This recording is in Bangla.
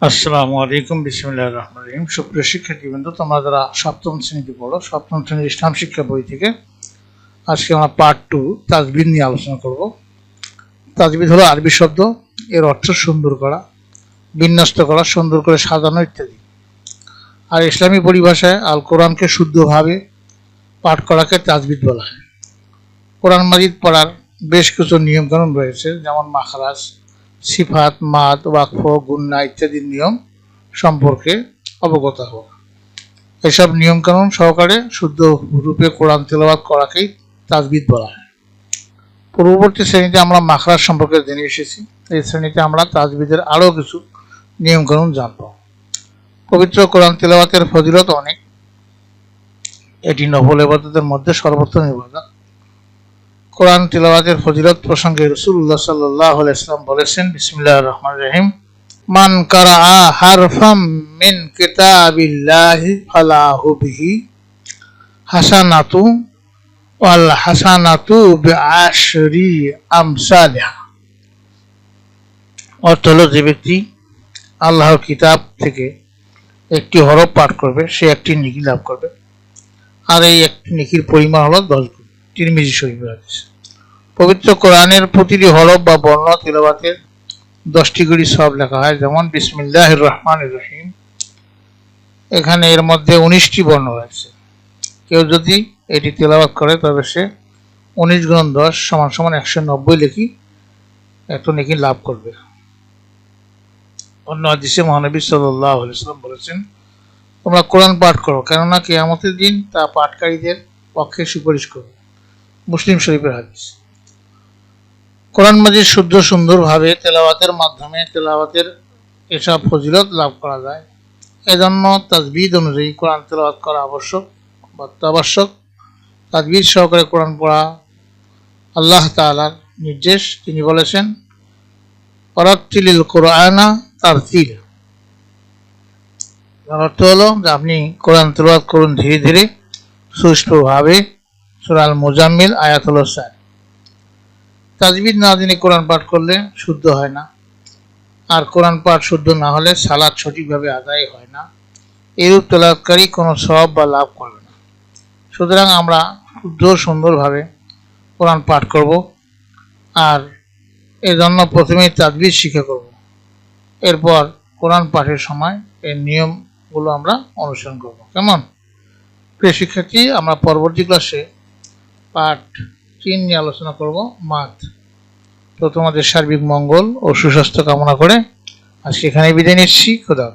আসসালামু আলাইকুম, বিসমিল্লাহির রহমানির রহিম। সুপ্রিয় শিক্ষার্থীবৃন্দ, তোমরা যারা সপ্তম শ্রেণীতে পড়ো, সপ্তম শ্রেণীর ইসলাম শিক্ষা বই থেকে আজকে আমরা পার্ট 2 তাজবিদ নিয়ে আলোচনা করব। তাজবিদ হলো আরবি শব্দ, এর অর্থ সুন্দর করা, বিন্যস্ত করা, সুন্দর করে সাজানো ইত্যাদি। আর ইসলামী পরিভাষায় আল কোরআনকে শুদ্ধভাবে পাঠ করাকে তাজবিদ বলা হয়। কোরআন মাজিদ পড়ার বেশ কিছু নিয়মকানুন রয়েছে, যেমন মাখরাজ, সিফাত, মাদ, ওয়াকফ, গুন্না ইত্যাদির নিয়ম সম্পর্কে অবগত হওয়া। এসব নিয়মকানুন সহকারে শুদ্ধ রূপে কোরআন তেলাওয়াত করাকেই তাজবিদ বলা হয়। পূর্ববর্তী শ্রেণীতে আমরা মাখরাজ সম্পর্কে জেনে এসেছি। এই শ্রেণীতে আমরা তাজবিদের আরও কিছু নিয়মকানুন জানব। পবিত্র কোরআন তেলাওয়াতের ফজিলত অনেক। এটি নফল ইবাদতের মধ্যে সর্বোত্তম ইবাদত। কোরআন তিলাওয়াতের ফজিলত প্রসঙ্গে রাসূলুল্লাহ সাল্লাল্লাহু আলাইহি ওয়াসাল্লাম বলেছেন, বিসমিল্লাহির রহমানির রহিম, মান কারাআ হারফাম মিন কিতাবিল্লাহি ফালাহু বিহি হাসানাতু ওয়াল হাসানাতু বিআশরি আমসালিহা। অর্থ হলো, যে ব্যক্তি আল্লাহর কিতাব থেকে একটি হরফ পাঠ করবে সে একটি নেকি লাভ করবে, আর এই একটি নেকির পরিমাণ হলো 10 গুণ। তিরমিজি শরীফের হাদিস। পবিত্র কোরআনের প্রতিটি হরফ বা বর্ণ তিলাওয়াতের 10টি করে সওয়াব লেখা হয়। যেমন বিসমিল্লাহির রহমানির রহিম, এখানে এর মধ্যে 19টি বর্ণ রয়েছে। কেউ যদি এটি তেলাওয়াত করে তবে সে 19 গুণ 10 সমান সমান 190 লেখি এত নেকি লাভ করবে। অন্য হাদিসে মহানবী সাল্লাল্লাহু আলাইহি ওয়াসাল্লাম বলেছেন, তোমরা কোরআন পাঠ করো, কেননা কিয়ামতের দিন তা পাঠকারীদের পক্ষে সুপারিশ করবে। মুসলিম শরীফের হাদিস। কোরআন মাজিদ শুদ্ধ সুন্দরভাবে তেলাওয়াতের মাধ্যমে তেলাওয়াতের এসব ফজিলত লাভ করা যায়। এজন্য তাজবিদ অনুযায়ী কোরআন তেলাওয়াত করা আবশ্যক বা অত্যাবশ্যক। তাজবিদ সহকারে কোরআন পড়া আল্লাহ তাআলার নির্দেশ। তিনি বলেছেন, ওয়ারাত্তিলিল কুরআনা তারতিলা। যার অর্থ হলো যে আপনি কোরআন তেলাওয়াত করুন ধীরে ধীরে, সুষ্ঠুভাবে। সূরা আল মুজাম্মিল আয়াত হলো 4। তাজবিদ না জেনে কোরআন পাঠ করলে শুদ্ধ হয় না, আর কোরআন পাঠ শুদ্ধ না হলে সালাত সঠিকভাবে আদায় হয় না। এরূপ তেলাওয়াতকারী কোনো সওয়াব বা লাভ করবে না। সুতরাং আমরা শুদ্ধ সুন্দরভাবে কোরআন পাঠ করব, আর এজন্য প্রথমেই তাজবিদ শিক্ষা করব। এরপর কোরআন পাঠের সময় এর নিয়মগুলো আমরা অনুসরণ করব। কেমন? প্রিয় শিক্ষার্থী, আমরা পরবর্তী ক্লাসে পাঠ 3 নিয়ে আলোচনা করব, মাদ। তো তোমাদের সার্বিক মঙ্গল ও সুস্বাস্থ্য কামনা করে আজকে এখানে বিদায় নিচ্ছি। খোদা।